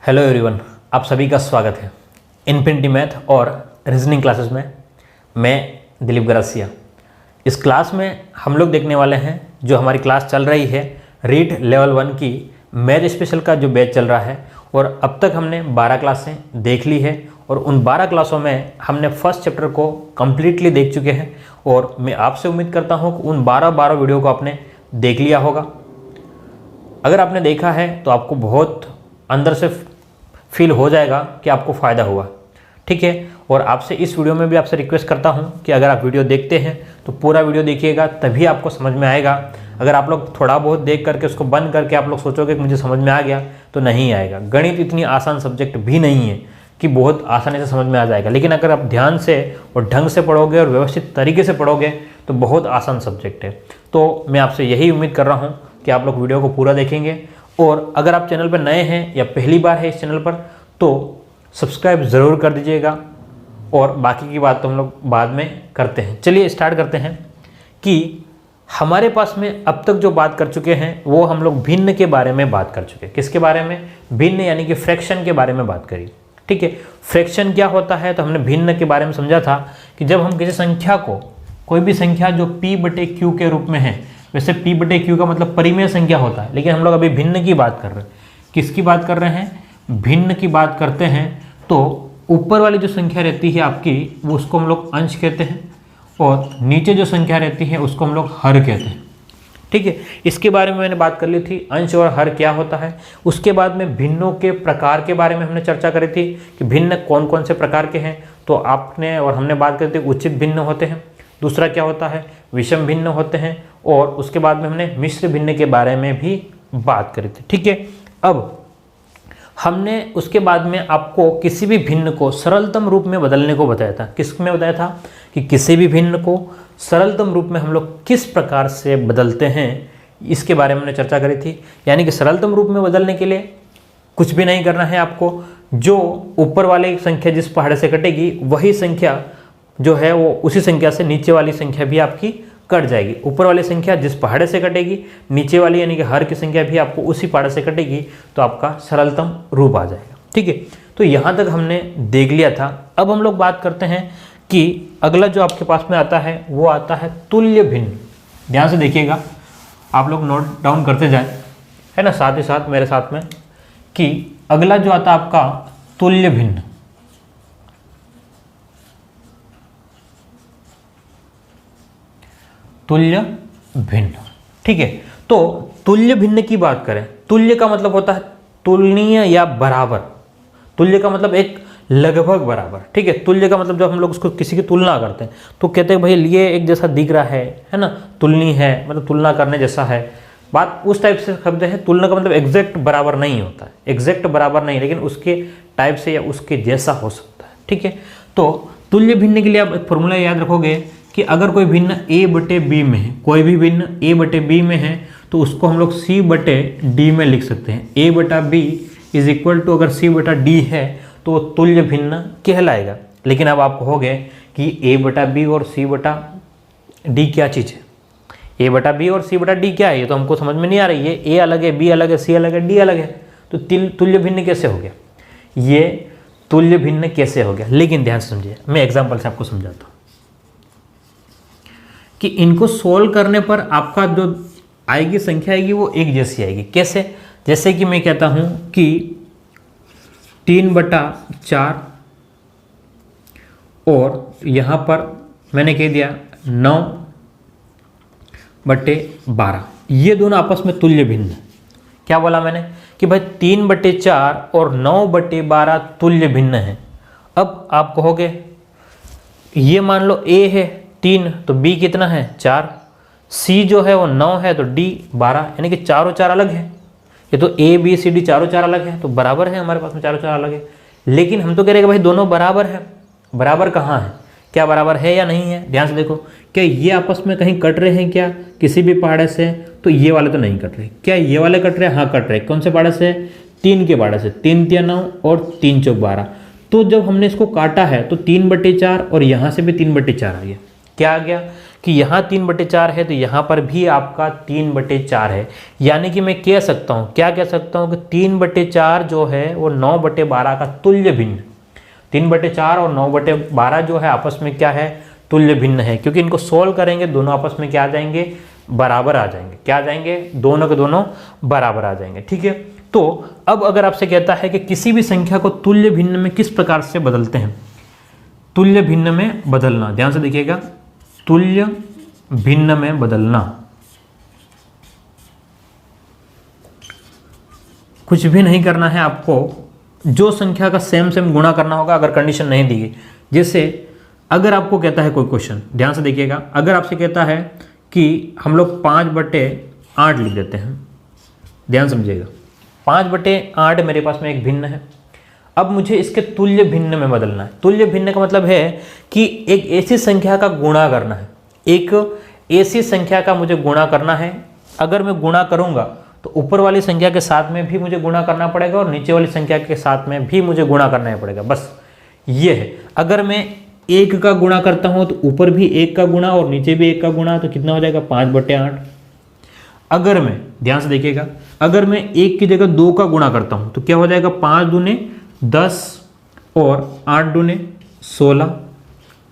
Hello everyone, आप सभी का स्वागत है इन्फिनिटी मैथ और रीजनिंग क्लासेस में। मैं दिलीप गरासिया। इस क्लास में हम लोग देखने वाले हैं, जो हमारी क्लास चल रही है रीट लेवल 1 की मैथ स्पेशल का जो बैच चल रहा है। और अब तक हमने 12 क्लासें देख ली है और उन 12 क्लासों में हमने फर्स्ट चैप्टर को कम्प्लीटली देख चुके हैं। और मैं आपसे उम्मीद करता हूँ कि उन 12 वीडियो को आपने देख लिया होगा। अगर आपने देखा है तो आपको बहुत अंदर से फील हो जाएगा कि आपको फ़ायदा हुआ, ठीक है। और आपसे इस वीडियो में भी आपसे रिक्वेस्ट करता हूं कि अगर आप वीडियो देखते हैं तो पूरा वीडियो देखिएगा, तभी आपको समझ में आएगा। अगर आप लोग थोड़ा बहुत देख करके उसको बंद करके आप लोग सोचोगे कि मुझे समझ में आ गया, तो नहीं आएगा। गणित इतनी आसान सब्जेक्ट भी नहीं है कि बहुत आसानी से समझ में आ जाएगा, लेकिन अगर आप ध्यान से और ढंग से पढ़ोगे और व्यवस्थित तरीके से पढ़ोगे तो बहुत आसान सब्जेक्ट है। तो मैं आपसे यही उम्मीद कर रहा हूँ कि आप लोग वीडियो को पूरा देखेंगे। और अगर आप चैनल पर नए हैं या पहली बार है इस चैनल पर, तो सब्सक्राइब ज़रूर कर दीजिएगा। और बाकी की बात तो हम लोग बाद में करते हैं। चलिए स्टार्ट करते हैं कि हमारे पास में अब तक जो बात कर चुके हैं वो हम लोग भिन्न के बारे में बात कर चुके हैं। किसके बारे में? भिन्न, यानी कि फ्रैक्शन के बारे में बात करी, ठीक है। फ्रैक्शन क्या होता है, तो हमने भिन्न के बारे में समझा था कि जब हम किसी संख्या को, कोई भी संख्या जो p/q के रूप में है, वैसे p/q का मतलब परिमेय संख्या होता है, लेकिन हम लोग अभी भिन्न की बात कर रहे हैं। किसकी बात कर रहे हैं? भिन्न की बात करते हैं। तो ऊपर वाली जो संख्या रहती है आपकी, वो उसको हम लोग अंश कहते हैं, और नीचे जो संख्या रहती है उसको हम लोग हर कहते हैं, ठीक है। इसके बारे में मैंने बात कर ली थी, अंश और हर क्या होता है। उसके बाद में भिन्नों के प्रकार के बारे में हमने चर्चा करी थी कि भिन्न कौन कौन से प्रकार के हैं। तो आपने और हमने बात करी थी उचित भिन्न होते हैं, दूसरा क्या होता है, विषम भिन्न होते हैं, और उसके बाद में हमने मिश्र भिन्न के बारे में भी बात करी थी, ठीक है। अब हमने उसके बाद में आपको किसी भी भिन्न को सरलतम रूप में बदलने को बताया था। किस में बताया था कि किसी भी भिन्न को सरलतम रूप में हम लोग किस प्रकार से बदलते हैं, इसके बारे में हमने चर्चा करी थी। यानी कि सरलतम रूप में बदलने के लिए कुछ भी नहीं करना है आपको। जो ऊपर वाली संख्या जिस पहाड़े से कटेगी, वही संख्या जो है वो उसी संख्या से नीचे वाली संख्या भी आपकी कट जाएगी। ऊपर वाली संख्या जिस पहाड़े से कटेगी, नीचे वाली यानी कि हर की संख्या भी आपको उसी पहाड़े से कटेगी, तो आपका सरलतम रूप आ जाएगा, ठीक है। तो यहाँ तक हमने देख लिया था। अब हम लोग बात करते हैं कि अगला जो आपके पास में आता है वो आता है तुल्य भिन्न। ध्यान से देखिएगा, आप लोग नोट डाउन करते जाएं, है ना, साथ ही साथ मेरे साथ में, कि अगला जो आता है आपका तुल्य भिन्न। तुल्य भिन्न, ठीक है। तो तुल्य भिन्न की बात करें, तुल्य का मतलब होता है तुलनीय या बराबर। तुल्य का मतलब एक लगभग बराबर, ठीक है। तुल्य का मतलब जब हम लोग उसको किसी की तुलना करते हैं तो कहते हैं भाई ये एक जैसा दिख रहा है ना, तुलनीय है, मतलब तुलना करने जैसा है। बात उस टाइप से शब्द है। तुलना का मतलब एग्जैक्ट बराबर नहीं होता है, एग्जैक्ट बराबर नहीं, लेकिन उसके टाइप से या उसके जैसा हो सकता है, ठीक है। तो तुल्य भिन्न के लिए आप एक फॉर्मूला याद रखोगे कि अगर कोई भिन्न a/b में है, कोई भी भिन्न a/b में है, तो उसको हम लोग c/d में लिख सकते हैं। a/b इज इक्वल टू, अगर c/d है तो वो तुल्य भिन्न कहलाएगा। लेकिन अब आप कहोगे कि a/b और c/d क्या चीज़ है? a/b और c/d क्या है? ये तो हमको समझ में नहीं आ रही है। a अलग है, b अलग है, c अलग है, d अलग है, तो तुल्य भिन्न कैसे हो गया? ये तुल्य भिन्न कैसे हो गया? लेकिन ध्यान से समझिए, मैं एग्जाम्पल से आपको समझाता हूँ कि इनको सोल्व करने पर आपका जो आएगी संख्या आएगी वो एक जैसी आएगी। कैसे? जैसे कि मैं कहता हूं कि 3/4 और यहां पर मैंने कह दिया 9/12, ये दोनों आपस में तुल्य भिन्न है। क्या बोला मैंने? कि भाई 3/4 और 9/12 तुल्य भिन्न है। अब आप कहोगे ये मान लो a है 3, तो b कितना है 4, c जो है वो 9 है, तो d 12, यानी कि चारों चार अलग है। ये तो a b c d चारों चार अलग है, तो बराबर है, हमारे पास में चारों चार अलग है। लेकिन हम तो कह रहे हैं कि भाई दोनों बराबर है। बराबर कहाँ है? क्या बराबर है या नहीं है? ध्यान से देखो, क्या ये आपस में कहीं कट रहे हैं क्या किसी भी पहाड़े से? तो ये वाले तो नहीं कट रहे। क्या ये वाले कट रहे हैं? हाँ कट रहे। कौन से पहाड़े से? 3 के पहाड़े से। 3 × 9 और 3 × 12। तो जब हमने इसको काटा है तो 3/4 और यहाँ से भी 3/4 आ गया। क्या आ गया? कि यहाँ 3/4 है तो यहाँ पर भी आपका 3/4 है। यानी कि मैं कह सकता हूँ, क्या कह सकता हूँ कि 3/4 जो है वो 9/12 का तुल्य भिन्न, 3/4 और 9/12 जो है आपस में क्या है, तुल्य भिन्न है। क्योंकि इनको सोल्व करेंगे दोनों आपस में क्या आ जाएंगे, बराबर आ जाएंगे। क्या आ जाएंगे, दोनों के दोनों बराबर आ जाएंगे। ठीक है, तो अब अगर आपसे कहता है कि किसी भी संख्या को तुल्य भिन्न में किस प्रकार से बदलते हैं, तुल्य भिन्न में बदलना, ध्यान से देखिएगा, तुल्य भिन्न में बदलना, कुछ भी नहीं करना है आपको, जो संख्या का सेम गुणा करना होगा अगर कंडीशन नहीं दी गई। जैसे अगर आपको कहता है कोई क्वेश्चन, ध्यान से देखिएगा, अगर आपसे कहता है कि हम लोग 5/8 लिख देते हैं, ध्यान समझिएगा, 5/8 मेरे पास में एक भिन्न है। अब मुझे इसके तुल्य भिन्न में बदलना है। तुल्य भिन्न का मतलब है कि एक ऐसी संख्या का गुणा करना है, एक ऐसी संख्या का मुझे गुणा करना है। अगर मैं गुणा करूंगा तो ऊपर वाली संख्या के साथ में भी मुझे गुणा करना पड़ेगा और नीचे वाली संख्या के साथ में भी मुझे गुणा करना पड़ेगा, बस ये है। अगर मैं 1 का गुणा करता हूं तो ऊपर भी 1 का गुणा और नीचे भी 1 का गुणा, तो कितना हो जाएगा, 5/8। अगर मैं, ध्यान से देखिएगा, अगर मैं 1 की जगह 2 का गुणा करता हूं तो क्या हो जाएगा, 5 दूने 10 और 8 दूने 16।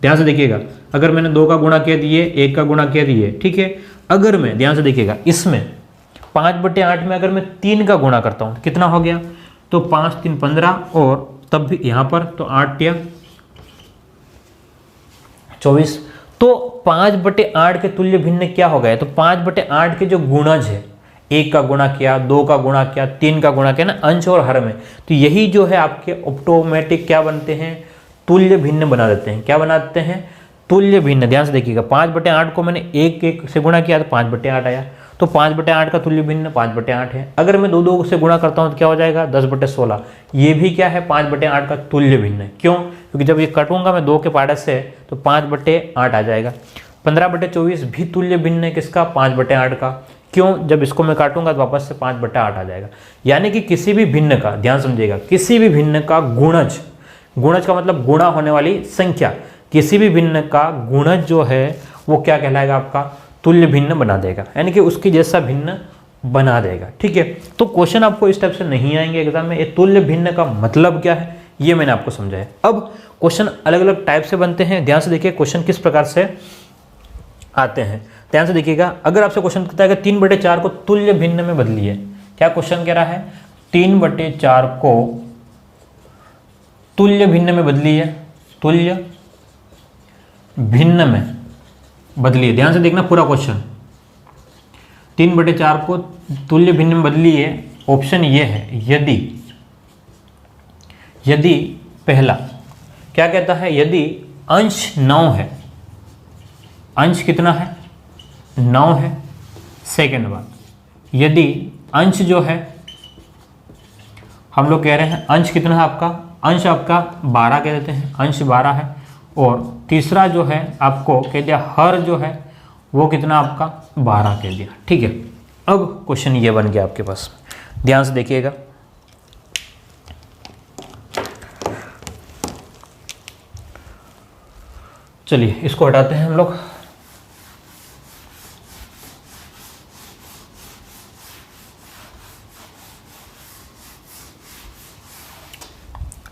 ध्यान से देखिएगा, अगर मैंने 2 का गुणा किया दिए, 1 का गुणा किया दिए, ठीक है। अगर मैं, ध्यान से देखिएगा, इसमें 5/8 में अगर मैं 3 का गुणा करता हूं तो कितना हो गया, तो 5 3 15 और तब भी यहाँ पर तो 8 या 24। तो 5/8 के तुल्य भिन्न क्या हो गया, तो 5/8 के जो गुणज है, 1 का गुणा किया, 2 का गुणा किया, 3 का गुणा किया ना, अंश और हर में, तो यही जो है आपके ऑटोमेटिक क्या बनते हैं, तुल्य भिन्न बना देते हैं। क्या बनाते हैं, तुल्य भिन्न। ध्यान से देखिएगा, 5/8 को मैंने 1 से गुणा किया तो 5/8 आया, तो 5/8 का तुल्य भिन्न 5/8 है। अगर मैं 2 से गुणा करता हूं तो क्या हो जाएगा, 10/16। ये भी क्या है, 5/8 का तुल्य भिन्न है। क्यों, क्योंकि जब ये कटूंगा मैं 2 के पाड़े से तो 5/8 आ जाएगा। 15/24 भी तुल्य भिन्न है किसका, 5/8 का। क्यों, जब इसको मैं काटूंगा तो वापस से 5/8 आ जाएगा। यानी कि किसी भी भिन्न का, ध्यान समझिएगा, किसी भी भिन्न का गुणज, गुणज का मतलब गुणा होने वाली संख्या, किसी भी भिन्न का गुणज जो है वो क्या कहलाएगा, आपका तुल्य भिन्न बना देगा, यानी कि उसकी जैसा भिन्न बना देगा। ठीक है, तो क्वेश्चन आपको इस टाइप से नहीं आएंगे एग्जाम में। ये तुल्य भिन्न का मतलब क्या है ये मैंने आपको समझाया। अब क्वेश्चन अलग अलग टाइप से बनते हैं। ध्यान से देखिए क्वेश्चन किस प्रकार से आते हैं, ध्यान से देखिएगा। अगर आपसे क्वेश्चन कहता है कि 3/4 को तुल्य भिन्न में बदलिए, क्या क्वेश्चन कह रहा है, 3/4 को तुल्य भिन्न में बदलिए, तुल्य भिन्न में बदलिए। ध्यान से देखना पूरा क्वेश्चन, 3/4 को तुल्य भिन्न में बदलिए। ऑप्शन ये है, यदि पहला क्या कहता है, यदि अंश 9 है, अंश कितना है, 9 है। सेकंड बात, यदि अंश जो है, हम लोग कह रहे हैं अंश कितना है आपका, अंश आपका 12 कह देते हैं, अंश 12 है। और तीसरा जो है आपको कह दिया हर जो है वो कितना आपका 12 कह दिया। ठीक है, अब क्वेश्चन ये बन गया आपके पास, ध्यान से देखिएगा। चलिए इसको हटाते हैं हम लोग।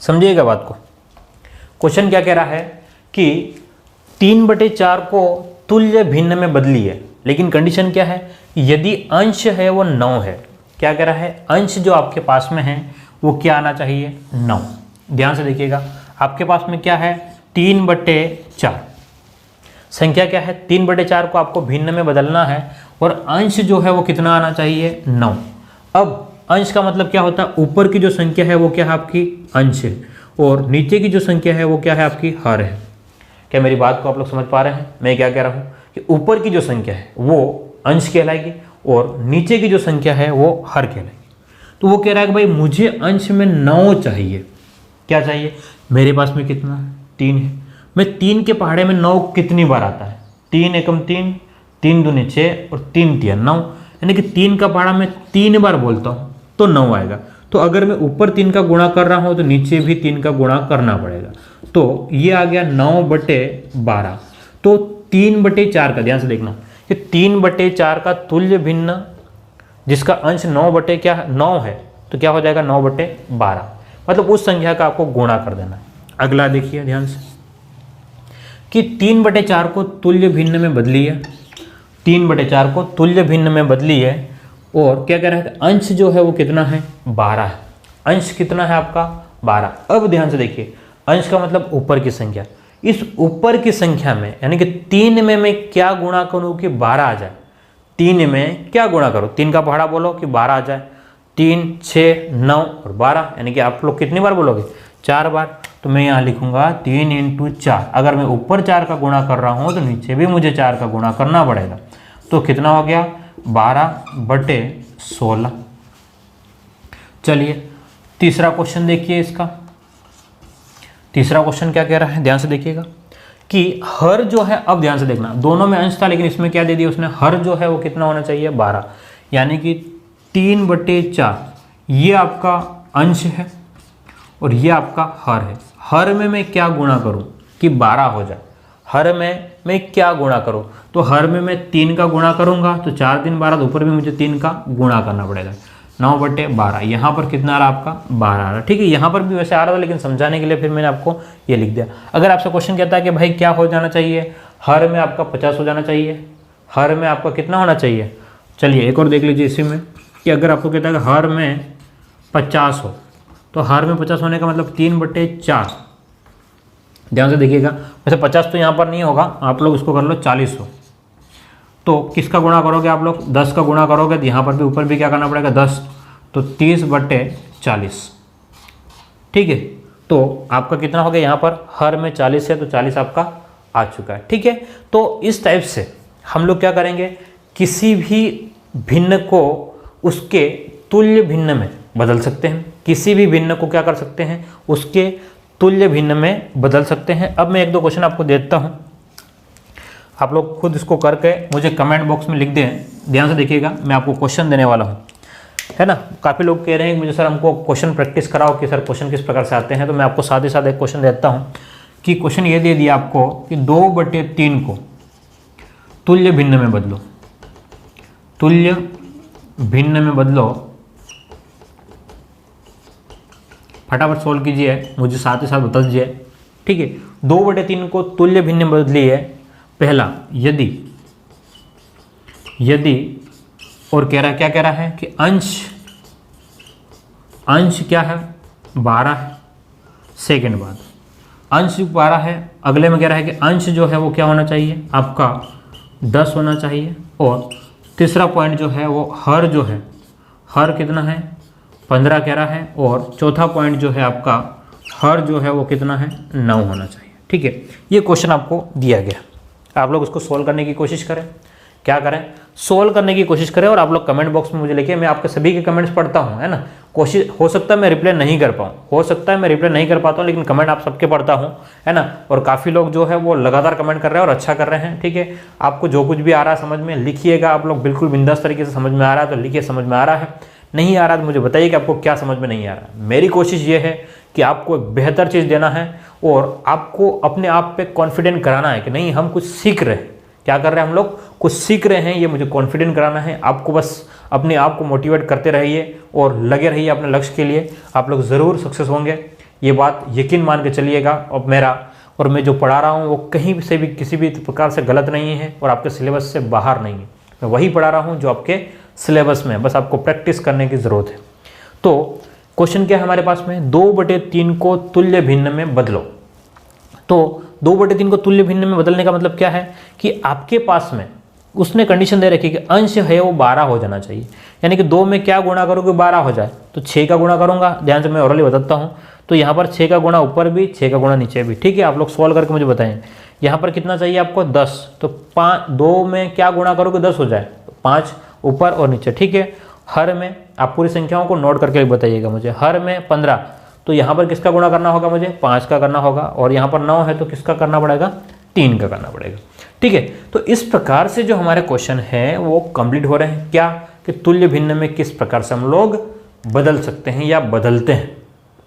समझिएगा बात को। क्वेश्चन क्या कह रहा है कि 3/4 को तुल्य भिन्न में बदलिए, लेकिन कंडीशन क्या है, यदि अंश है वो 9 है। क्या कह रहा है, अंश जो आपके पास में है वो क्या आना चाहिए, 9। ध्यान से देखिएगा, आपके पास में क्या है, 3/4 संख्या क्या है, 3/4 को आपको भिन्न में बदलना है और अंश जो है वो कितना आना चाहिए, 9। अब अंश का मतलब क्या होता है, ऊपर की जो संख्या है वो क्या है आपकी अंश है और नीचे की जो संख्या है वो क्या है आपकी हर है। क्या मेरी बात को आप लोग समझ पा रहे हैं, मैं क्या कह रहा हूँ कि ऊपर की जो संख्या है वो अंश कहलाएगी और नीचे की जो संख्या है वो हर कहलाएगी। तो वो कह रहा है कि भाई मुझे अंश में 9 चाहिए। क्या चाहिए, मेरे पास में कितना है, 3 है। मैं 3 के पहाड़े में 9 कितनी बार आता है, 3 एकम 3, 3 दूनी 6 और 3 तिया 9, यानी कि 3 का पहाड़ा मैं 3 बार बोलता हूँ तो 9 आएगा। तो अगर मैं ऊपर 3 का गुणा कर रहा हूँ तो नीचे भी 3 का गुणा करना पड़ेगा। तो ये आ गया 9/12। तो 3/4 का, ध्यान से देखना, ये 3/4 का तुल्य भिन्न जिसका अंश 9 है, तो क्या हो जाएगा 9/12, मतलब उस संख्या का आपको गुणा कर देना है। अगला देखिए ध्यान से कि 3/4 को तुल्य भिन्न में बदली है, 3/4 को तुल्य भिन्न में बदली है, और क्या कह रहा है, अंश जो है वो कितना है 12 है, अंश कितना है आपका 12। अब ध्यान से देखिए, अंश का मतलब ऊपर की संख्या, इस ऊपर की संख्या में यानी कि 3 में मैं क्या गुणा करूं कि 12 आ जाए, 3 में क्या गुणा करो, 3 का पहाड़ा बोलो कि 12 आ जाए, 3, 6, 9 और 12, यानी कि आप लोग कितनी बार बोलोगे 4 बार। तो मैं यहाँ लिखूंगा 3 × 4, अगर मैं ऊपर 4 का गुणा कर रहा हूँ तो नीचे भी मुझे 4 का गुणा करना पड़ेगा, तो कितना हो गया 12/16। चलिए तीसरा क्वेश्चन देखिए, इसका तीसरा क्वेश्चन क्या कह रहा है, ध्यान से देखिएगा कि हर जो है, अब ध्यान से देखना, दोनों में अंश था लेकिन इसमें क्या दे दिया उसने, हर जो है वो कितना होना चाहिए 12, यानी कि 3/4 ये आपका अंश है और ये आपका हर है। हर में मैं क्या गुणा करूं कि 12 हो जाए, हर में मैं क्या गुणा करूं, तो हर में मैं 3 का गुणा करूंगा, तो 4 3 12, तो ऊपर भी मुझे 3 का गुणा करना पड़ेगा, 9/12। यहाँ पर कितना आ रहा आपका 12 आ रहा, ठीक है, यहाँ पर भी वैसे आ रहा था लेकिन समझाने के लिए फिर मैंने आपको ये लिख दिया। अगर आपसे क्वेश्चन कहता है कि भाई क्या हो जाना चाहिए, हर में आपका 50 हो जाना चाहिए, हर में आपका कितना होना चाहिए, चलिए एक और देख लीजिए इसी में कि अगर आपको कहता है कि हर में 50 हो, तो हर में 50 होने का मतलब 3/4, ध्यान से देखिएगा, वैसे 50 तो यहाँ पर नहीं होगा, आप लोग इसको कर लो 40 हो, तो किसका गुणा करोगे आप लोग 10 का गुणा करोगे, तो यहाँ पर भी ऊपर भी क्या करना पड़ेगा 10, तो 30/40, ठीक है। तो आपका कितना हो गया, यहाँ पर हर में 40 है तो 40 आपका आ चुका है, ठीक है। तो इस टाइप से हम लोग क्या करेंगे, किसी भी भिन्न को उसके तुल्य भिन्न में बदल सकते हैं, किसी भी भिन्न को क्या कर सकते हैं, उसके तुल्य भिन्न में बदल सकते हैं। अब मैं 1-2 क्वेश्चन आपको देता हूँ, आप लोग खुद इसको करके मुझे कमेंट बॉक्स में लिख दें। ध्यान से देखिएगा, मैं आपको क्वेश्चन देने वाला हूँ, है ना। काफ़ी लोग कह रहे हैं कि मुझे सर हमको क्वेश्चन प्रैक्टिस कराओ कि सर क्वेश्चन किस प्रकार से आते हैं, तो मैं आपको साथ ही साथ एक क्वेश्चन देता हूँ कि क्वेश्चन ये दे दिया आपको कि 2/3 को तुल्य भिन्न में बदलो, तुल्य भिन्न में बदलो, फटाफट सोल्व कीजिए, मुझे साथ ही साथ बता दीजिए, ठीक है। 2/3 को तुल्य भिन्न में बदली है, पहला यदि और कह रहा है, क्या कह रहा है कि अंश क्या है 12 है, सेकेंड बात अंश 12 है, अगले में कह रहा है कि अंश जो है वो क्या होना चाहिए आपका 10 होना चाहिए, और तीसरा पॉइंट जो है वो हर जो है, हर कितना है 15 कह रहा है, और चौथा पॉइंट जो है आपका हर जो है वो कितना है 9 होना चाहिए, ठीक है। ये क्वेश्चन आपको दिया गया, आप लोग उसको सोल्व करने की कोशिश करें, क्या करें सोल्व करने की कोशिश करें, और आप लोग कमेंट बॉक्स में मुझे लिखिए, मैं आपके सभी के कमेंट्स पढ़ता हूं, है ना। कोशिश हो सकता है मैं रिप्लाई नहीं कर पाऊँ, हो सकता है मैं रिप्लाई नहीं कर पाता हूँ, लेकिन कमेंट आप सबके पढ़ता हूँ, है ना। और काफ़ी लोग जो है वो लगातार कमेंट कर रहे हैं और अच्छा कर रहे हैं, ठीक है। आपको जो कुछ भी आ रहा है समझ में लिखिएगा, आप लोग बिल्कुल बिंदास तरीके से समझ में आ रहा है तो लिखिए, समझ में आ रहा है, नहीं आ रहा है तो मुझे बताइए कि आपको क्या समझ में नहीं आ रहा है। मेरी कोशिश ये है कि आपको एक बेहतर चीज़ देना है और आपको अपने आप पे कॉन्फिडेंट कराना है कि नहीं हम कुछ सीख रहे हैं, क्या कर रहे हैं हम लोग कुछ सीख रहे हैं, ये मुझे कॉन्फिडेंट कराना है। आपको बस अपने आप को मोटिवेट करते रहिए और लगे रहिए अपने लक्ष्य के लिए, आप लोग ज़रूर सक्सेस होंगे, ये बात यकीन मान के चलिएगा। और मैं जो पढ़ा रहा हूँ वो कहीं से भी किसी भी प्रकार से गलत नहीं है और आपके सिलेबस से बाहर नहीं है, मैं वही पढ़ा रहा हूँ जो आपके सिलेबस में है, बस आपको प्रैक्टिस करने की ज़रूरत है। तो क्वेश्चन क्या है हमारे पास में, 2/3 को तुल्य भिन्न में बदलो। तो 2/3 को तुल्य भिन्न में बदलने का मतलब क्या है कि आपके पास में उसने कंडीशन दे रखी कि अंश है वो 12 हो जाना चाहिए, यानी कि 2 में क्या गुणा करोगे 12 हो जाए, तो 6 का गुणा करूंगा। ध्यान से मैं ओरली बताता हूँ, तो यहाँ पर 6 का गुणा ऊपर भी 6 का गुणा नीचे भी, ठीक है। आप लोग सॉल्व करके मुझे बताएं, यहाँ पर कितना चाहिए आपको 10, तो 2 में क्या गुणा करोगे 10 हो जाए, तो 5 ऊपर और नीचे, ठीक है। हर में आप पूरी संख्याओं को नोट करके बताइएगा मुझे, हर में 15, तो यहाँ पर किसका गुणा करना होगा मुझे 5 का करना होगा, और यहाँ पर 9 है तो किसका करना पड़ेगा 3 का करना पड़ेगा, ठीक है। तो इस प्रकार से जो हमारे क्वेश्चन हैं वो कंप्लीट हो रहे हैं, क्या कि तुल्य भिन्न में किस प्रकार से हम लोग बदल सकते हैं या बदलते हैं,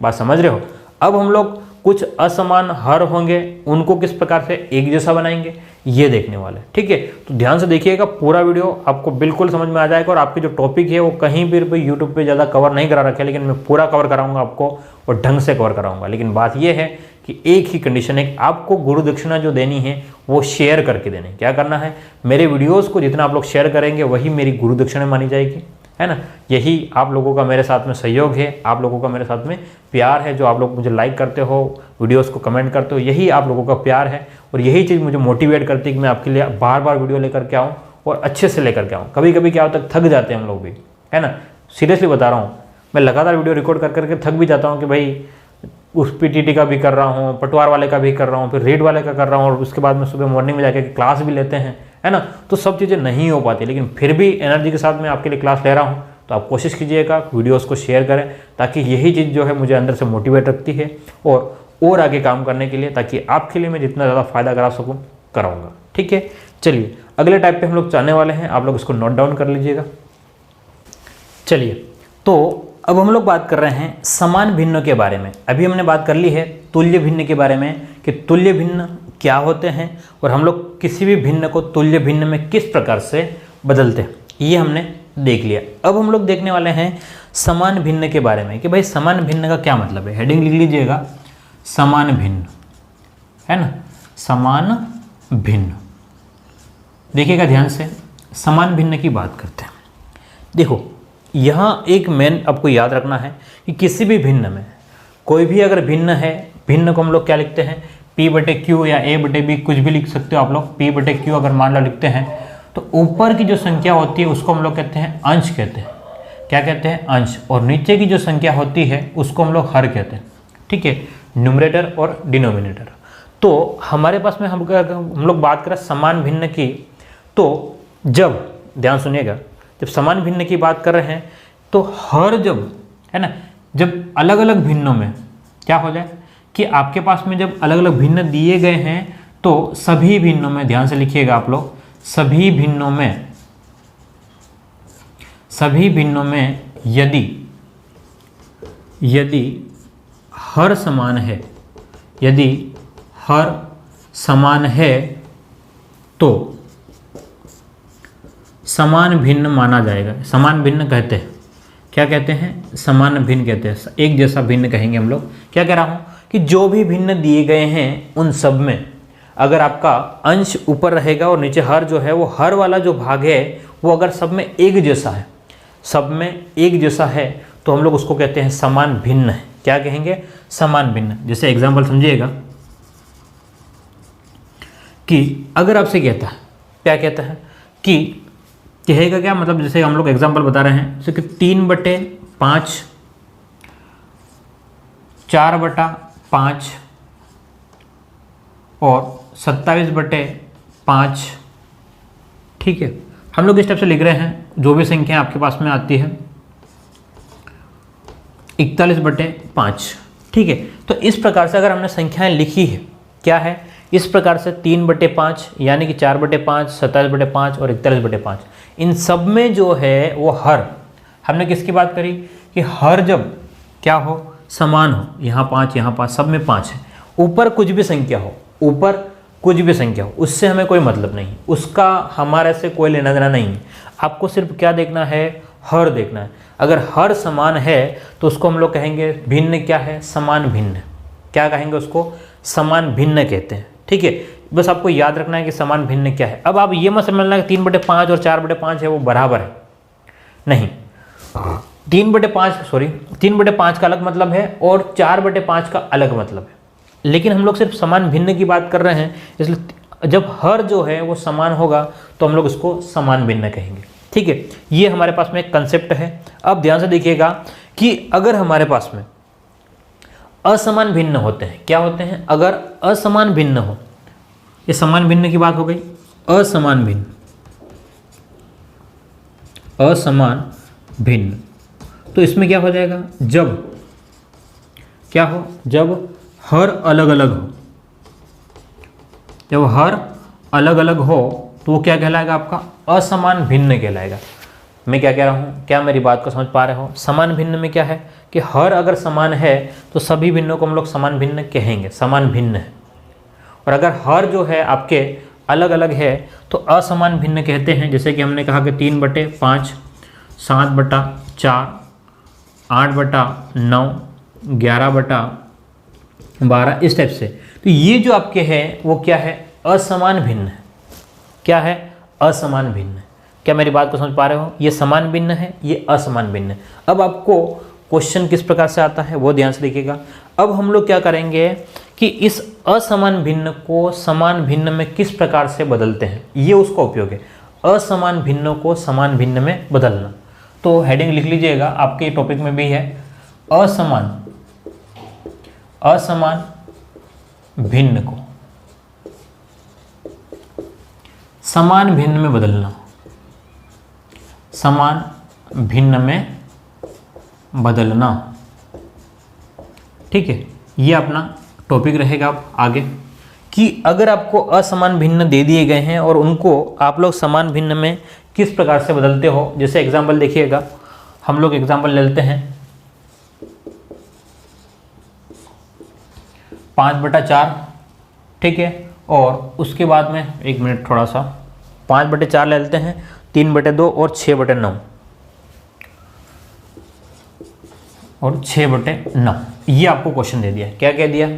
बात समझ रहे हो। अब हम लोग कुछ असमान हर होंगे उनको किस प्रकार से एक जैसा बनाएंगे, ये देखने वाले हैं। ठीक है, तो ध्यान से देखिएगा, पूरा वीडियो आपको बिल्कुल समझ में आ जाएगा। और आपके जो टॉपिक है वो कहीं भी यूट्यूब पे ज़्यादा कवर नहीं करा रखे, लेकिन मैं पूरा कवर कराऊंगा आपको और ढंग से कवर कराऊंगा। लेकिन बात ये है कि एक ही कंडीशन है, आपको गुरु दक्षिणा जो देनी है वो शेयर करके देनी। क्या करना है, मेरे वीडियोज़ को जितना आप लोग शेयर करेंगे वही मेरी गुरु दक्षिणा मानी जाएगी, है ना। यही आप लोगों का मेरे साथ में सहयोग है, आप लोगों का मेरे साथ में प्यार है, जो आप लोग मुझे लाइक करते हो, वीडियोस को कमेंट करते हो, यही आप लोगों का प्यार है। और यही चीज़ मुझे मोटिवेट करती है कि मैं आपके लिए बार बार वीडियो लेकर के आऊँ और अच्छे से लेकर के आऊँ। कभी कभी क्या होता है, थक जाते हैं हम लोग भी, है ना। सीरियसली बता रहा हूँ, मैं लगातार वीडियो रिकॉर्ड कर करके थक भी जाता हूँ कि भाई उस PTT का भी कर रहा हूँ, पटवार वाले का भी कर रहा हूँ, फिर रेड वाले का कर रहा हूँ, और उसके बाद में सुबह मॉर्निंग में जाकर क्लास भी लेते हैं, है ना। तो सब चीज़ें नहीं हो पाती, लेकिन फिर भी एनर्जी के साथ मैं आपके लिए क्लास ले रहा हूँ। तो आप कोशिश कीजिएगा वीडियोस को शेयर करें, ताकि यही चीज़ जो है मुझे अंदर से मोटिवेट रखती है और आगे काम करने के लिए, ताकि आपके लिए मैं जितना ज़्यादा फायदा करा सकूँ कराऊँगा। ठीक है, चलिए अगले टाइप पे हम लोग जाने वाले हैं, आप लोग इसको नोट डाउन कर लीजिएगा। चलिए, तो अब हम लोग बात कर रहे हैं समान भिन्नों के बारे में। अभी हमने बात कर ली है तुल्य भिन्न के बारे में कि तुल्य भिन्न क्या होते हैं और हम लोग किसी भी भिन्न को तुल्य भिन्न में किस प्रकार से बदलते हैं, ये हमने देख लिया। अब हम लोग देखने वाले हैं समान भिन्न के बारे में कि भाई समान भिन्न का क्या मतलब है। हेडिंग लिख लीजिएगा, समान भिन्न, है ना, समान भिन्न। देखिएगा ध्यान से, समान भिन्न की बात करते हैं। देखो, यहाँ एक मेन आपको याद रखना है कि किसी भी भिन्न में कोई भी अगर भिन्न है, भिन्न को हम लोग क्या लिखते हैं, P/Q या A/B, कुछ भी लिख सकते हो आप लोग। P/Q अगर मान लो लिखते हैं तो ऊपर की जो संख्या होती है उसको हम लोग कहते हैं अंश कहते हैं। क्या कहते हैं, अंश। और नीचे की जो संख्या होती है उसको हम लोग हर कहते हैं। ठीक है, न्यूमरेटर और डिनोमिनेटर। तो हमारे पास में हम लोग बात करें समान भिन्न की, तो जब ध्यान सुनिएगा, जब समान भिन्न की बात कर रहे हैं तो हर जब, है ना, जब अलग अलग भिन्नों में क्या हो जाए कि आपके पास में जब अलग अलग भिन्न दिए गए हैं तो सभी भिन्नों में, ध्यान से लिखिएगा आप लोग, सभी भिन्नों में यदि हर समान है, यदि हर समान है तो समान भिन्न माना जाएगा। समान भिन्न कहते हैं, क्या कहते हैं, समान भिन्न कहते हैं, एक जैसा भिन्न कहेंगे हम लोग। क्या कह रहा हूँ कि जो भी भिन्न दिए गए हैं उन सब में अगर आपका अंश ऊपर रहेगा और नीचे हर जो है, वो हर वाला जो भाग है वो अगर सब में एक जैसा है, सब में एक जैसा है, तो हम लोग उसको कहते हैं समान भिन्न है। क्या कहेंगे, समान भिन्न। जैसे एग्जाम्पल समझिएगा कि अगर आपसे कहता है, क्या कहता है कि कहेगा क्या, मतलब जैसे हम लोग एग्जाम्पल बता रहे हैं, जैसे कि 3/5, 4/5 और 27/5। ठीक है, हम लोग इस टाइप से लिख रहे हैं, जो भी संख्या आपके पास में आती है 41/5। ठीक है, तो इस प्रकार से अगर हमने संख्याएं लिखी है, क्या है, इस प्रकार से 3/5 यानी कि 4/5, 27/5 और 41/5, इन सब में जो है वो हर, हमने किसकी बात करी कि हर जब क्या हो, समान हो, यहाँ 5 यहाँ 5, सब में 5 है, ऊपर कुछ भी संख्या हो, ऊपर कुछ भी संख्या हो, उससे हमें कोई मतलब नहीं, उसका हमारे से कोई लेना देना नहीं है। आपको सिर्फ क्या देखना है, हर देखना है। अगर हर समान है तो उसको हम लोग कहेंगे भिन्न, क्या है, समान भिन्न। क्या कहेंगे उसको, समान भिन्न कहते हैं। ठीक है, बस आपको याद रखना है कि समान भिन्न क्या है। अब आप ये मत समझना कि 3/5 और 4/5 है वो बराबर है, नहीं। 3/5 का अलग मतलब है और 4/5 का अलग मतलब है, लेकिन हम लोग सिर्फ समान भिन्न की बात कर रहे हैं, इसलिए जब हर जो है वो समान होगा तो हम लोग उसको समान भिन्न कहेंगे। ठीक है, ये हमारे पास में एक कंसेप्ट है। अब ध्यान से देखिएगा कि अगर हमारे पास में असमान भिन्न होते हैं, क्या होते हैं, अगर असमान भिन्न हो, ये समान भिन्न की बात हो गई, असमान भिन्न, असमान भिन्न, तो इसमें क्या हो जाएगा, जब क्या हो, जब हर अलग अलग हो, जब हर अलग अलग हो तो वो क्या कहलाएगा, आपका असमान भिन्न कहलाएगा। मैं क्या कह रहा हूँ, क्या मेरी बात को समझ पा रहे हो। समान भिन्न में क्या है कि हर अगर समान है तो सभी भिन्नों को हम लोग समान भिन्न कहेंगे, समान भिन्न है। और अगर हर जो है आपके अलग अलग है तो असमान भिन्न कहते हैं। जैसे कि हमने कहा कि 3/5, 7/4, 8/9, 11/12, इस टाइप से। तो ये जो आपके है वो क्या है, असमान भिन्न है। क्या है, असमान भिन्न। क्या मेरी बात को समझ पा रहे हो? ये समान भिन्न है, ये असमान भिन्न है। अब आपको क्वेश्चन किस प्रकार से आता है वो ध्यान से देखिएगा। अब हम लोग क्या करेंगे कि इस असमान भिन्न को समान भिन्न में किस प्रकार से बदलते हैं, ये उसका उपयोग है, असमान भिन्न को समान भिन्न में बदलना। तो हेडिंग लिख लीजिएगा, आपके टॉपिक में भी है, असमान भिन्न को समान भिन्न में बदलना, समान भिन्न में बदलना। ठीक है, ये अपना टॉपिक रहेगा अब आगे कि अगर आपको असमान भिन्न दे दिए गए हैं और उनको आप लोग समान भिन्न में किस प्रकार से बदलते हो। जैसे एग्जाम्पल देखिएगा, हम लोग एग्जाम्पल ले लेते हैं 5/4, ठीक है, और उसके बाद में 1 मिनट थोड़ा सा 5/4 ले लेते हैं, 3/2 और 6/9 और 6/9। ये आपको क्वेश्चन दे दिया। क्या कह दिया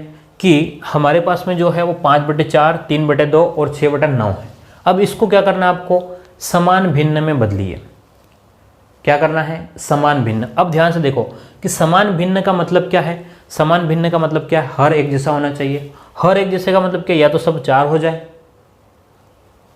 कि हमारे पास में जो है वो 5/4, 3/2 और 6/9 है। अब इसको क्या करना है, आपको समान भिन्न में बदलिए। क्या करना है, समान भिन्न। अब ध्यान से देखो कि समान भिन्न का मतलब क्या है। समान भिन्न का मतलब क्या है, हर एक जैसा होना चाहिए। हर एक जैसे का मतलब क्या, या तो सब 4 हो जाए,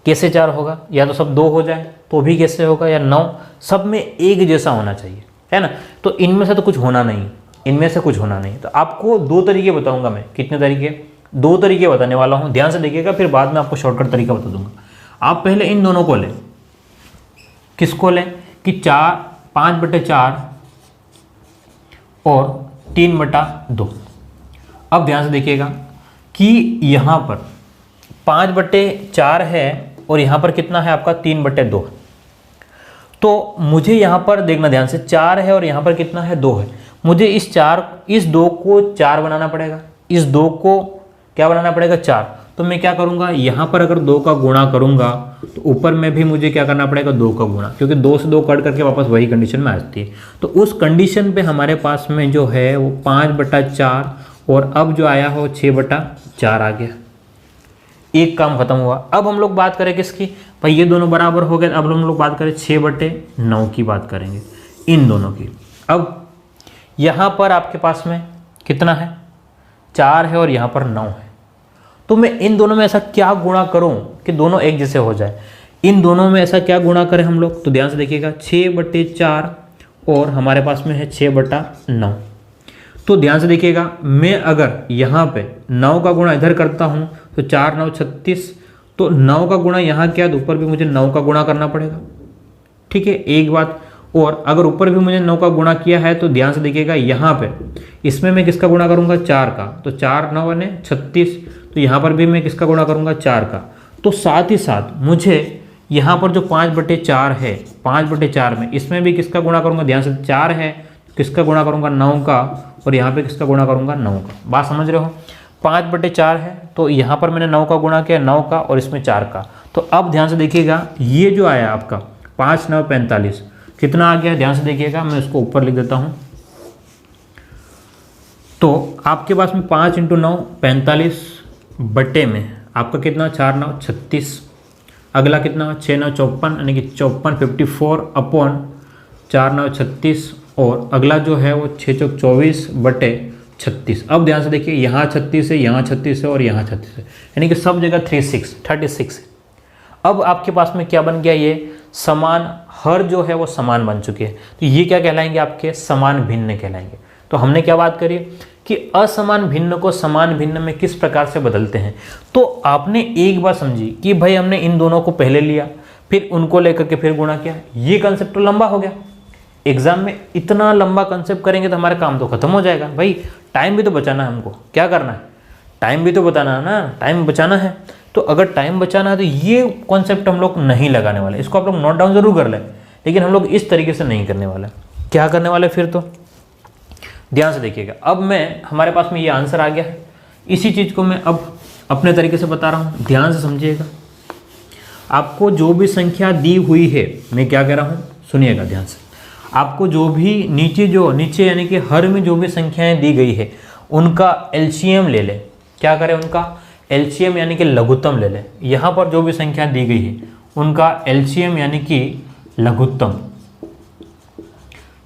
कैसे 4 होगा, या तो सब 2 हो जाए तो भी कैसे होगा, या 9, सब में एक जैसा होना चाहिए, है ना। तो इनमें से तो कुछ होना नहीं, इनमें से कुछ होना नहीं। तो आपको 2 तरीके बताऊंगा मैं। कितने तरीके, 2 तरीके बताने वाला हूं, ध्यान से देखिएगा, फिर बाद में आपको शॉर्टकट तरीका बता दूंगा। आप पहले इन दोनों को लें। किसको लें कि 5/4 और 3/2। अब ध्यान से देखिएगा कि यहाँ पर 5/4 है और यहाँ पर कितना है आपका 3/2। तो मुझे यहाँ पर देखना ध्यान से, 4 है और यहाँ पर कितना है 2 है। मुझे इस 2 को 4 बनाना पड़ेगा, इस 2 को क्या बनाना पड़ेगा 4। तो मैं क्या करूँगा, यहाँ पर अगर 2 का गुणा करूँगा तो ऊपर में भी मुझे क्या करना पड़ेगा 2 का गुणा, क्योंकि 2 से 2 कट करके वापस वही कंडीशन में आ जाती है। तो उस कंडीशन पे हमारे पास में जो है वो 5/4 और अब जो आया हो 6/4 आ गया। एक काम खत्म हुआ। अब हम लोग बात करें किसकी, भाई ये दोनों बराबर हो गए। अब हम लोग बात करें 6/9 की बात करेंगे, इन दोनों की। अब यहाँ पर आपके पास में कितना है, 4 है और यहाँ पर 9 है। तो मैं इन दोनों में ऐसा क्या गुणा करूं कि दोनों एक जैसे हो जाए। इन दोनों में ऐसा क्या गुणा करें हम लोग, तो ध्यान से देखिएगा, 6/4 और हमारे पास में है 6/9। तो ध्यान से देखिएगा, मैं अगर यहाँ पे 9 का गुणा इधर करता हूँ तो 4 9 36, तो 9 का गुणा यहाँ किया तो ऊपर भी मुझे 9 का गुणा करना पड़ेगा। ठीक है, एक बात। और अगर ऊपर भी मुझे 9 का गुणा किया है तो ध्यान से देखिएगा, यहाँ पे इसमें मैं किसका गुणा करूँगा 4 का, तो 4 9 36, तो यहाँ पर भी मैं किसका गुणा करूँगा 4 का। तो साथ ही साथ मुझे यहाँ पर जो 5/4 है, 5/4 में इसमें भी किसका गुणा करूँगा, ध्यान से 4 है, किसका गुणा करूँगा 9 का, और यहाँ पे किसका गुणा करूँगा 9 का। बात समझ रहे हो, 5/4 है तो यहाँ पर मैंने 9 का गुणा किया 9 का और इसमें 4 का। तो अब ध्यान से देखिएगा, ये जो आया आपका 5 9 45 कितना आ गया, ध्यान से देखिएगा, मैं इसको ऊपर लिख देता हूँ। तो आपके पास में 5 × 9 45 बटे में आपका कितना 4 9 36, अगला कितना 6 9 54, यानी कि 54 54 अपॉन 4 9 36, और अगला जो है वो 6 4 24 बटे 36। अब ध्यान से देखिए, यहाँ 36 है, यहाँ 36 है और यहाँ 36 है, यानी कि सब जगह 36 है। अब आपके पास में क्या बन गया, ये समान, हर जो है वो समान बन चुके हैं। तो ये क्या कहलाएंगे, आपके समान भिन्न कहलाएंगे। तो हमने क्या बात करी कि असमान भिन्न को समान भिन्न में किस प्रकार से बदलते हैं। तो आपने एक बात समझी कि भाई हमने इन दोनों को पहले लिया, फिर उनको लेकर के फिर गुणा किया। ये कंसेप्ट तो लंबा हो गया, एग्जाम में इतना लंबा कंसेप्ट करेंगे तो हमारा काम तो खत्म हो जाएगा। भाई टाइम भी तो बचाना है, हमको क्या करना है, टाइम भी तो बताना है ना, टाइम बचाना है। तो अगर टाइम बचाना है तो ये कॉन्सेप्ट हम लोग नहीं लगाने वाले, इसको आप लोग नोट डाउन जरूर कर लें, लेकिन हम लोग इस तरीके से नहीं करने वाले। क्या करने वाले फिर, तो ध्यान से देखिएगा। अब मैं, हमारे पास में ये आंसर आ गया है, इसी चीज़ को मैं अब अपने तरीके से बता रहा हूँ, ध्यान से समझिएगा। आपको जो भी संख्या दी हुई है, मैं क्या कह रहा हूँ सुनिएगा ध्यान से, आपको जो भी नीचे यानी कि हर में जो भी संख्याएं दी गई है उनका एलसीएम ले लें। क्या करें, उनका एलसीएम यानी कि लघुत्तम ले लें। यहाँ पर जो भी संख्या दी गई है उनका एलसीएम यानी कि लघुत्तम।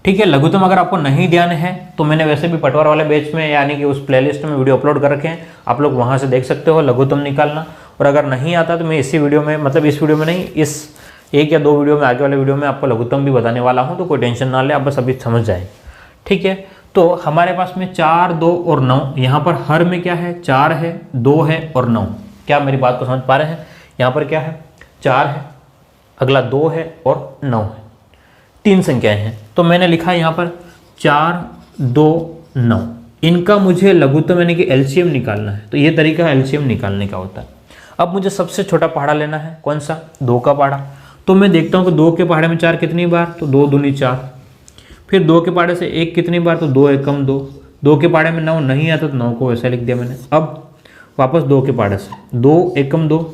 ठीक है, लघुत्तम अगर आपको नहीं ध्यान है तो मैंने वैसे भी पटवार वाले बैच में यानी कि उस प्लेलिस्ट में वीडियो अपलोड कर रखे हैं, आप लोग वहाँ से देख सकते हो लघुत्तम निकालना। और अगर नहीं आता तो मैं इसी वीडियो में, मतलब इस वीडियो में नहीं, इस 1 या 2 वीडियो में, आगे वाले वीडियो में आपको लघुत्तम भी बताने वाला हूँ, तो कोई टेंशन ना ले, आप बस अभी समझ जाए। ठीक है, तो हमारे पास में 4, 2 और 9, यहाँ पर हर में क्या है, 4 है, 2 है और 9। क्या मेरी बात को समझ पा रहे हैं? यहाँ पर क्या है, 4 है, अगला 2 है और 9 है, 3 संख्याएं हैं। तो मैंने लिखा यहाँ पर 4, 2, 9, इनका मुझे लघुत्तम यानी कि एलसीएम निकालना है। तो ये तरीका एलसीएम निकालने का होता है। अब मुझे सबसे छोटा पहाड़ा लेना है, कौन सा, 2 का पहाड़ा। तो मैं देखता हूँ कि 2 के पहाड़े में 4 कितनी बार, तो 2 दूनी 4। फिर 2 के पहाड़े से 1 कितनी बार, तो 2 एकम 2। 2 के पहाड़े में 9 नहीं आता तो 9 को वैसे लिख दिया मैंने। अब वापस 2 के पहाड़े से 2 एकम 2,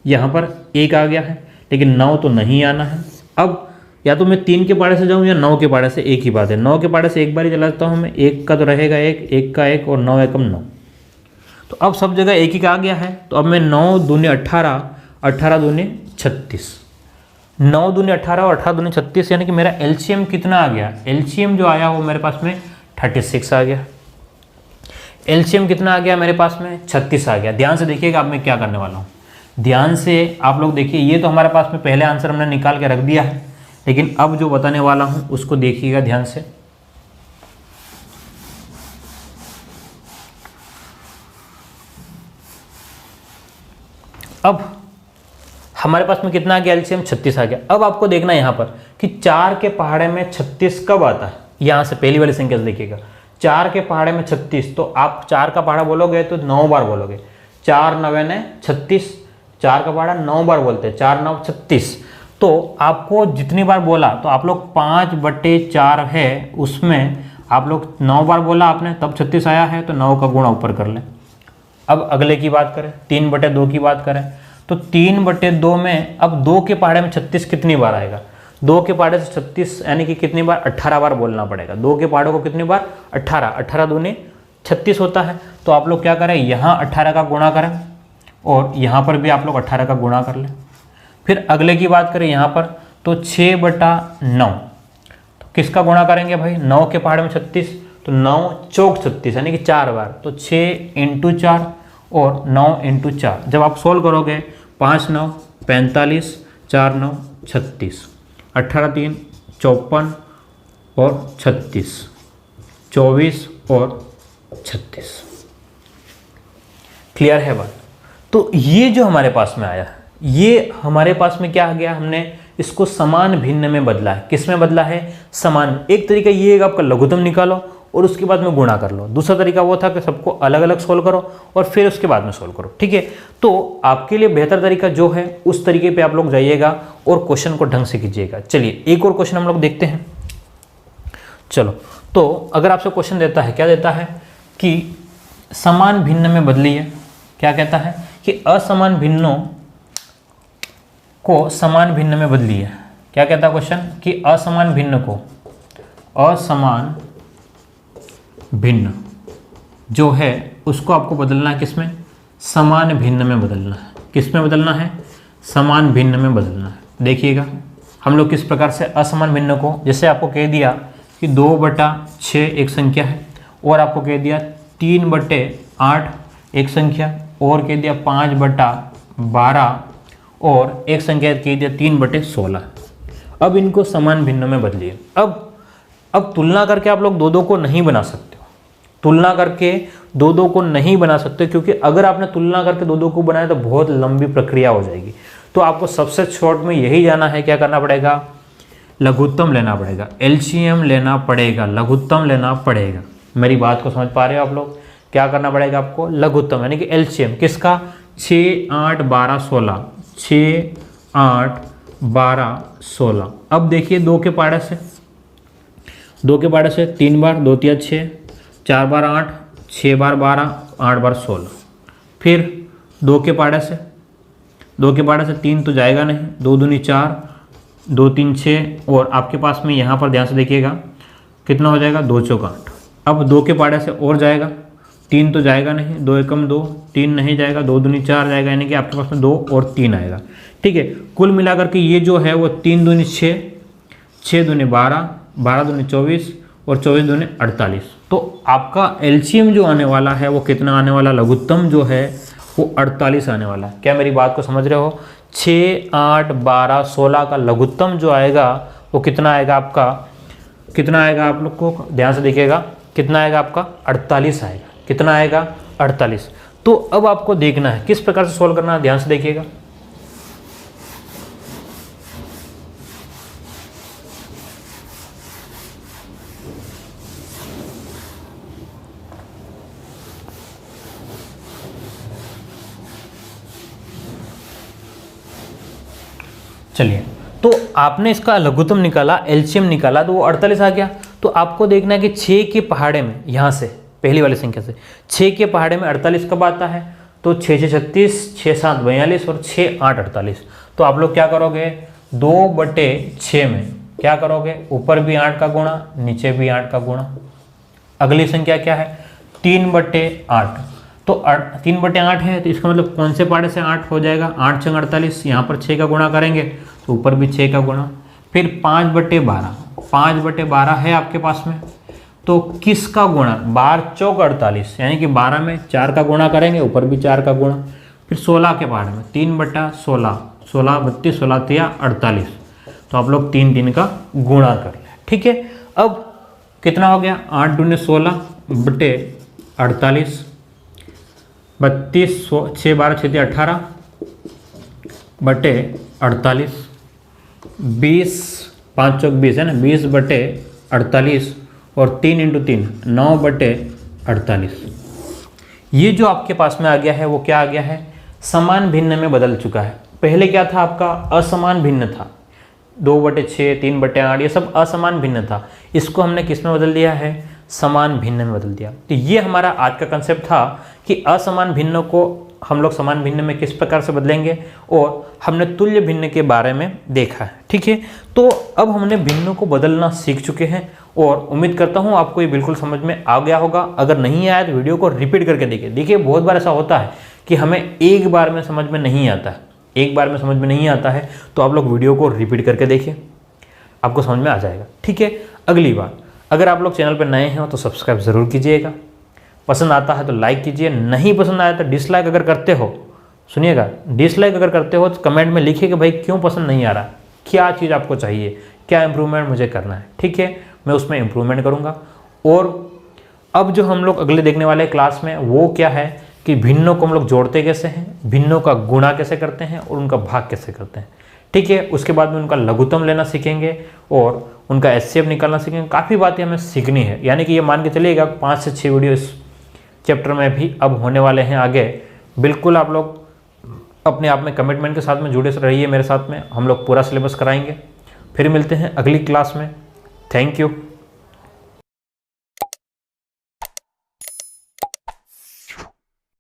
यहाँ पर 1 आ गया है, लेकिन 9 तो नहीं आना है। अब या तो मैं 3 के पहाड़े से जाऊँ या 9 के पहाड़े से, एक ही बात है। 9 के पहाड़े से एक बार ही चला जाता हूँ मैं, 1 का तो रहेगा 1, 1 का 1 और 9 एकम 9। तो अब सब जगह 1 ही का आ गया है। तो अब मैं 9 दूनी 18, 18 दूनी 36, 9 दूनी 18 और 18 दूनी 36, यानी कि मेरा एलसीएम कितना आ गया, एलसीएम जो आया वो मेरे पास में 36 आ गया। एलसीएम कितना आ गया मेरे पास में, 36 आ गया। ध्यान से देखिएगा, अब मैं क्या करने वाला हूँ, ध्यान से आप लोग देखिए। ये तो हमारे पास में पहले आंसर हमने निकाल के रख दिया है, लेकिन अब जो बताने वाला हूँ उसको देखिएगा ध्यान से। अब हमारे पास में कितना आ गया, एलसीएम 36 आ गया। अब आपको देखना है यहाँ पर कि 4 के पहाड़े में 36 कब आता है। यहाँ से पहली वाली संख्या से देखिएगा, 4 के पहाड़े में 36, तो आप 4 का पहाड़ा बोलोगे तो 9 बार बोलोगे। 4 9 36, 4 का पहाड़ा 9 बार बोलते हैं, 4 9 36। तो आपको जितनी बार बोला तो आप लोग 5/4 है, उसमें आप लोग 9 बार बोला आपने, तब 36 आया है, तो 9 का गुणा ऊपर कर लें। अब अगले की बात करें, 3/2 की बात करें, तो 3/2 में अब 2 के पहाड़े में 36 कितनी बार आएगा, 2 के पहाड़े से 36 यानी कि कितनी बार, 18 बार बोलना पड़ेगा। 2 के पहाड़ों को कितनी बार, 18, 18 दूनी 36 होता है। तो आप लोग क्या करें, यहाँ 18 का गुणा करें और यहाँ पर भी आप लोग 18 का गुणा कर लें। फिर अगले की बात करें यहाँ पर, तो 6/9, तो किसका गुणा करेंगे भाई, 9 के पहाड़े में 36, तो 9 चौक 36 यानी कि 4 बार, तो 6 × 4 और 9 × 4। जब आप सोल्व करोगे 5 9 45, 4 9 36, 18 3 54 और 36, 24 और 36। क्लियर है बात? तो ये जो हमारे पास में आया, ये हमारे पास में क्या आ गया, हमने इसको समान भिन्न में बदला है। किस में बदला है, समान। एक तरीका ये है कि आपका लघुत्तम निकालो और उसके बाद में गुणा कर लो। दूसरा तरीका वो था कि सबको अलग अलग सोल्व करो और फिर उसके बाद में सोल्व करो। ठीक है, तो आपके लिए बेहतर तरीका जो है उस तरीके पे आप लोग जाइएगा और क्वेश्चन को ढंग से कीजिएगा। चलिए एक और क्वेश्चन हम लोग देखते हैं। चलो, तो अगर आपसे क्वेश्चन देता है, क्या देता है कि समान भिन्न में बदलिए। क्या कहता है कि असमान भिन्नों को समान भिन्न में बदलिए। क्या कहता है क्वेश्चन कि असमान भिन्न को, असमान भिन्न जो है उसको आपको बदलना है किसमें, समान भिन्न में बदलना है। किस में बदलना है, समान भिन्न में बदलना है। देखिएगा हम लोग किस प्रकार से असमान भिन्न को, जैसे आपको कह दिया कि 2/6 एक संख्या है, और आपको कह दिया 3/8 एक संख्या, और कह दिया 5/12 और एक संख्या कह दिया 3/16। अब इनको समान भिन्न में बदलिए। अब तुलना करके आप लोग 2-2 को नहीं बना सकते हो, तुलना करके 2-2 को नहीं बना सकते, क्योंकि अगर आपने तुलना करके 2-2 को बनाया तो बहुत लंबी प्रक्रिया हो जाएगी। तो आपको सबसे शॉर्ट में यही जाना है, क्या करना पड़ेगा, लघुत्तम लेना पड़ेगा, एलसीएम लेना पड़ेगा, लघुत्तम लेना पड़ेगा। मेरी बात को समझ पा रहे हो आप लोग? क्या करना पड़ेगा आपको, लघुत्तम यानी कि एलसीएम किसका, 6 8 12 16, 6 8 12 16। अब देखिए 2 के पहाड़े से, 2 के पहाड़े से 3 बार, 2 3 6, 4 बार 8, 6 बार 12, 8 बार 16। फिर 2 के पहाड़े से 2 के पाड़े से 3 तो जाएगा नहीं, 2 दूनी 4, 2 3 6, और आपके पास में यहाँ पर ध्यान से देखिएगा कितना हो जाएगा, 2 चौक 8। अब 2 के पाड़े से और जाएगा, 3 तो जाएगा नहीं, 2 एकम 2, 3 नहीं जाएगा, 2 दूनी 4 जाएगा, यानी कि आपके पास में 2 और 3 आएगा। ठीक है, कुल मिलाकर के ये जो है वो 3 दूनी 6, 6 दूनी 12, 12 दूनी 24 और 24 दूनी 48। तो आपका एलसीएम जो आने वाला है वो कितना आने वाला, लघुत्तम जो है वो 48 आने वाला है। क्या मेरी बात को समझ रहे हो? 6, 8, 12, 16 का लघुत्तम जो आएगा वो कितना आएगा आपका, कितना आएगा आप लोग को ध्यान से देखिएगा, कितना आएगा आपका 48 आएगा। कितना आएगा? 48। तो अब आपको देखना है किस प्रकार से सॉल्व करना है, ध्यान से देखिएगा। चलिए, तो आपने इसका लघुत्तम निकाला, एलसीएम निकाला, तो वो 48 आ गया। तो आपको देखना है कि 6 के पहाड़े में, यहाँ से पहली वाली संख्या से 6 के पहाड़े में 48 कब आता है? तो 6 6 36, 6 7 42 और 6 8 48। तो आप लोग क्या करोगे, 2/6 में क्या करोगे, ऊपर भी 8 का गुणा, नीचे भी 8 का गुणा। अगली संख्या क्या है, 3/8। तो 3/8 है, तो इसका मतलब कौन से पहाड़े से 8 हो जाएगा, 8 6 48, यहाँ पर 6 का गुणा करेंगे तो ऊपर भी 6 का गुणा। फिर 5/12, 5/12 है आपके पास में, तो किसका गुणा, 12 चौक 48, यानी कि 12 में 4 का गुणा करेंगे, ऊपर भी 4 का गुणा। फिर 16 के पहाड़े में 3/16, 16 32, 16 3 48। तो आप लोग 3 3 का गुणा कर लें। ठीक है, अब कितना हो गया, 8 दूनी 16 बटे 48, 32, 6 12 6 18 बटे 48, 20 5 चौक 20 है ना, 20/48 और 3 × 3 9/48। ये जो आपके पास में आ गया है वो क्या आ गया है, समान भिन्न में बदल चुका है। पहले क्या था आपका, असमान भिन्न था, 2/6 3/8 ये सब असमान भिन्न था। इसको हमने किस में बदल दिया है, समान भिन्न में बदल दिया। तो ये हमारा आज का कंसेप्ट था कि असमान भिन्न को हम लोग समान भिन्न में किस प्रकार से बदलेंगे, और हमने तुल्य भिन्न के बारे में देखा है। ठीक है, तो अब हमने भिन्नों को बदलना सीख चुके हैं और उम्मीद करता हूँ आपको ये बिल्कुल समझ में आ गया होगा। अगर नहीं आया तो वीडियो को रिपीट करके देखिए। देखिए, बहुत बार ऐसा होता है कि हमें एक बार में समझ में नहीं आता है, एक बार में समझ में नहीं आता है, तो आप लोग वीडियो को रिपीट करके देखिए, आपको समझ में आ जाएगा। ठीक है, अगली बार अगर आप लोग चैनल पर नए हैं तो सब्सक्राइब ज़रूर कीजिएगा, पसंद आता है तो लाइक कीजिए, नहीं पसंद आया तो डिसलाइक अगर करते हो, सुनिएगा, डिसलाइक अगर करते हो तो कमेंट में लिखिए कि भाई क्यों पसंद नहीं आ रहा, क्या चीज़ आपको चाहिए, क्या इंप्रूवमेंट मुझे करना है। ठीक है, मैं उसमें इंप्रूवमेंट करूँगा। और अब जो हम लोग अगले देखने वाले क्लास में वो क्या है कि भिन्नों को हम लोग जोड़ते कैसे हैं, भिन्नों का गुणा कैसे करते हैं और उनका भाग कैसे करते हैं। ठीक है, उसके बाद में उनका लघुत्तम लेना सीखेंगे और उनका एचसीएफ निकालना सीखेंगे। काफ़ी बातें हमें सीखनी है, यानी कि ये मान के चलिएगा 5 से 6 वीडियो इस चैप्टर में भी अब होने वाले हैं आगे। बिल्कुल आप लोग अपने आप में कमिटमेंट के साथ में जुड़े रहिए मेरे साथ में, हम लोग पूरा सिलेबस कराएंगे। फिर मिलते हैं अगली क्लास में। Thank you.